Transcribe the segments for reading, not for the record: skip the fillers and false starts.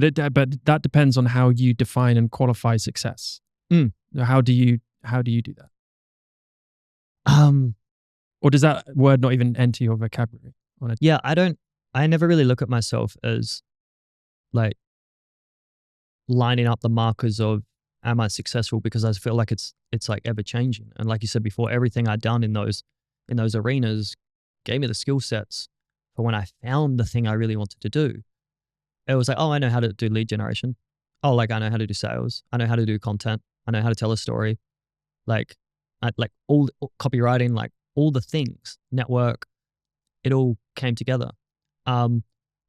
But that depends on how you define and qualify success. How do you do that? Or does that word not even enter your vocabulary? Yeah, I never really look at myself as like lining up the markers of am I successful, because I feel like it's like ever changing. And like you said before, everything I'd done in those arenas gave me the skill sets for when I found the thing I really wanted to do. It was like, oh, I know how to do lead generation. Oh, like I know how to do sales. I know how to do content. I know how to tell a story. Like all copywriting, like all the things, network, it all came together. On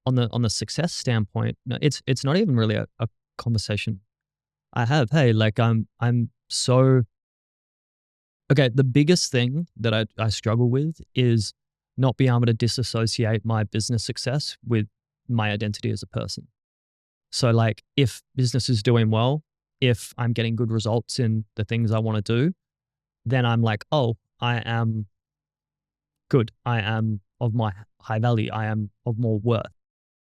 the success standpoint, no, it's not even really a conversation I have. Hey, like I'm so okay. The biggest thing that I struggle with is not being able to disassociate my business success with my identity as a person. So like if business is doing well, if I'm getting good results in the things I want to do, then I'm like, oh, I am good. I am of my high value. I am of more worth.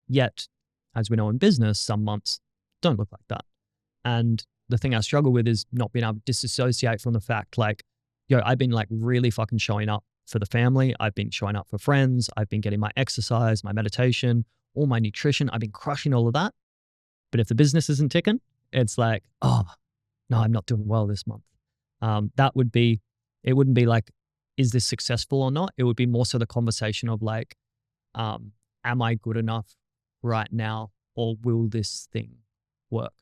Yet, as we know in business, some months don't look like that. And the thing I struggle with is not being able to disassociate from the fact like, yo, I've been like really fucking showing up for the family. I've been showing up for friends. I've been getting my exercise, my meditation, all my nutrition. I've been crushing all of that. But if the business isn't ticking, it's like, oh, no, I'm not doing well this month. It wouldn't be like, is this successful or not? It would be more so the conversation of like, am I good enough right now, or will this thing work,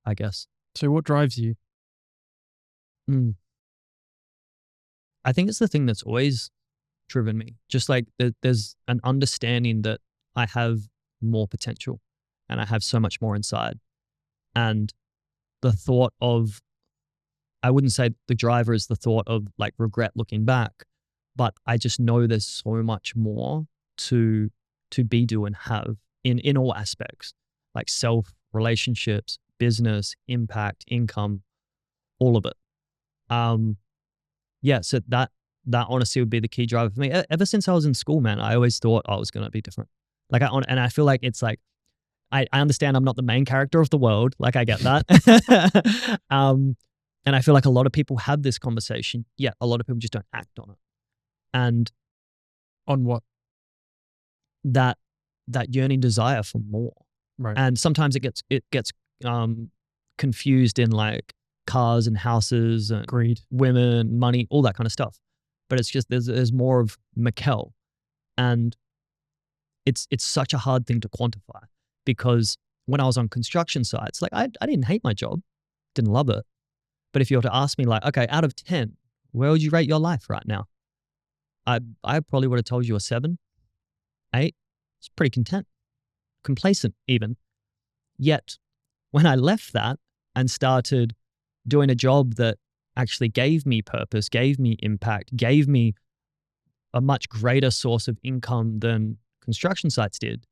I guess. So what drives you? I think it's the thing that's always driven me. Just like there's an understanding that I have more potential and I have so much more inside. And the thought of, I wouldn't say the driver is the thought of like regret looking back, but I just know there's so much more to be, do, and have in all aspects, like self, relationships, business, impact, income, all of it. So that honestly would be the key driver for me. Ever since I was in school, man, I always thought I was going to be different. Like and I feel like it's like, I understand I'm not the main character of the world. Like I get that. And I feel like a lot of people have this conversation, yet a lot of people just don't act on it. And on what? That yearning desire for more. Right. And sometimes it gets confused in like cars and houses and greed, women, money, all that kind of stuff. But it's just there's more of Mikele, and it's such a hard thing to quantify, because when I was on construction sites, like I didn't hate my job, didn't love it. But if you were to ask me like, okay, out of 10, where would you rate your life right now? I probably would have told you a 7, 8. It's pretty content, complacent even. Yet when I left that and started doing a job that actually gave me purpose, gave me impact, gave me a much greater source of income than construction sites did,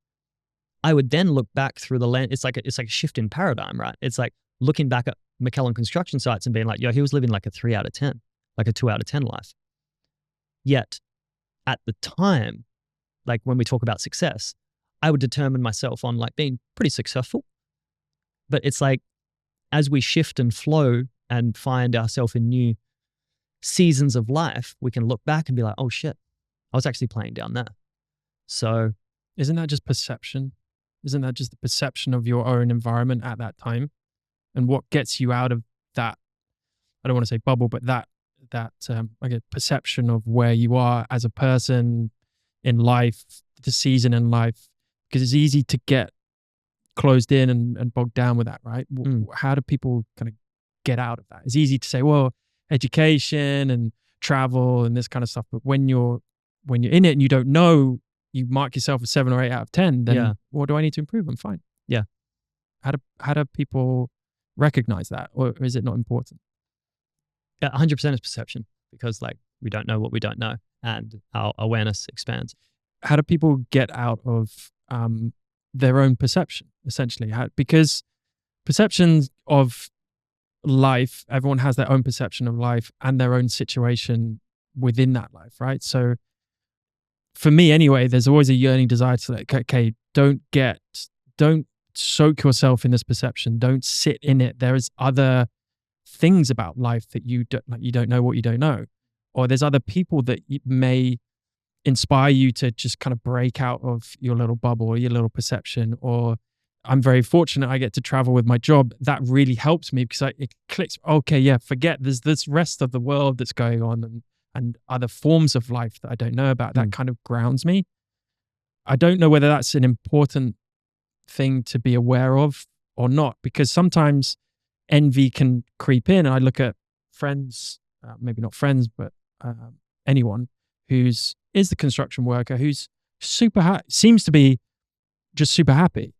I would then look back through the lens. It's like a shift in paradigm, right? It's like looking back at Mikele on construction sites and being like, yo, he was living like a 3 out of 10, like a 2 out of 10 life. Yet at the time, like when we talk about success, I would determine myself on like being pretty successful. But it's like, as we shift and flow and find ourselves in new seasons of life, we can look back and be like, oh shit, I was actually playing down there. So isn't that just perception? Isn't that just the perception of your own environment at that time? And what gets you out of that, I don't want to say bubble, but that like a perception of where you are as a person in life, the season in life, because it's easy to get closed in and bogged down with that, right? How do people kind of get out of that? It's easy to say, well, education and travel and this kind of stuff, but when you're in it and you don't know, you mark yourself a 7 or 8 out of 10, then what do I need to improve? I'm fine. Yeah. How do people recognize that, or is it not important? 100% is perception, because like we don't know what we don't know, and our awareness expands. How do people get out of their own perception, essentially? Because perceptions of life, everyone has their own perception of life and their own situation within that life, right? So for me anyway, there's always a yearning desire to like, okay, don't soak yourself in this perception. Don't sit in it. There is other things about life that you don't know what you don't know, or there's other people that may inspire you to just kind of break out of your little bubble or your little perception. Or I'm very fortunate I get to travel with my job. That really helps me because it clicks. Okay, yeah, forget there's this rest of the world that's going on and other forms of life that I don't know about. That kind of grounds me. I don't know whether that's an important thing to be aware of or not, because sometimes envy can creep in. And I look at friends, maybe not friends, but anyone is the construction worker who's seems to be just super happy.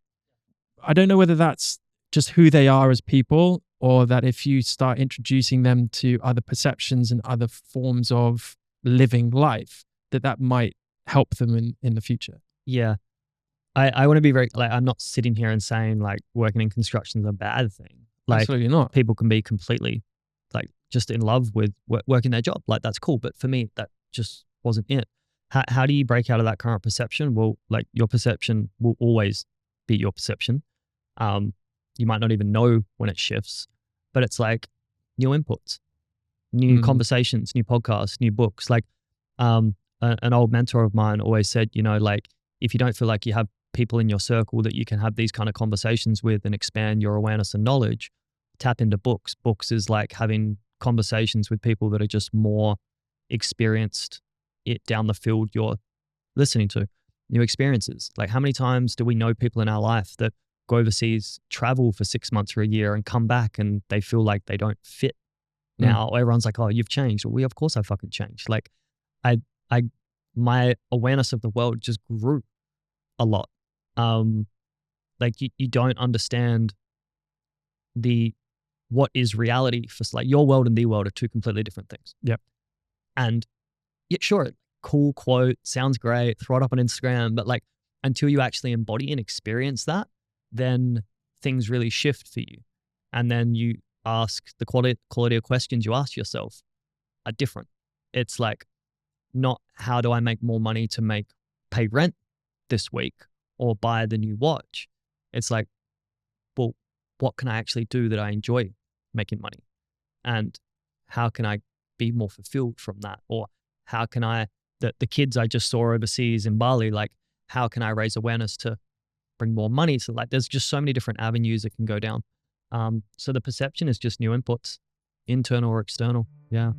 I don't know whether that's just who they are as people, or that if you start introducing them to other perceptions and other forms of living life, that might help them in the future. Yeah. I want to be very, like, I'm not sitting here and saying like working in construction is a bad thing. Like, absolutely not. People can be completely like just in love with working their job. Like, that's cool. But for me, that just wasn't it. How do you break out of that current perception? Well, like, your perception will always be your perception. You might not even know when it shifts, but it's like new inputs, new conversations, new podcasts, new books. Like, an old mentor of mine always said, you know, like, if you don't feel like you have people in your circle that you can have these kind of conversations with and expand your awareness and knowledge, tap into books. Books is like having conversations with people that are just more experienced down the field you're listening to, new experiences. Like, how many times do we know people in our life that go overseas, travel for 6 months or a year and come back and they feel like they don't fit now? Everyone's like, oh, you've changed. Well, of course I fucking changed. Like, my awareness of the world just grew a lot. Like, you don't understand what is reality for, like, your world and the world are two completely different things. Yep. And yeah, sure, cool quote, sounds great, throw it up on Instagram, but like, until you actually embody and experience that, then things really shift for you. And then you ask the quality of questions you ask yourself are different. It's like, not how do I make more money to pay rent this week or buy the new watch. It's like, well, what can I actually do that I enjoy making money? And how can I be more fulfilled from that? Or how can the kids I just saw overseas in Bali, like, how can I raise awareness to bring more money? So like, there's just so many different avenues it can go down. So the perception is just new inputs, internal or external. Yeah.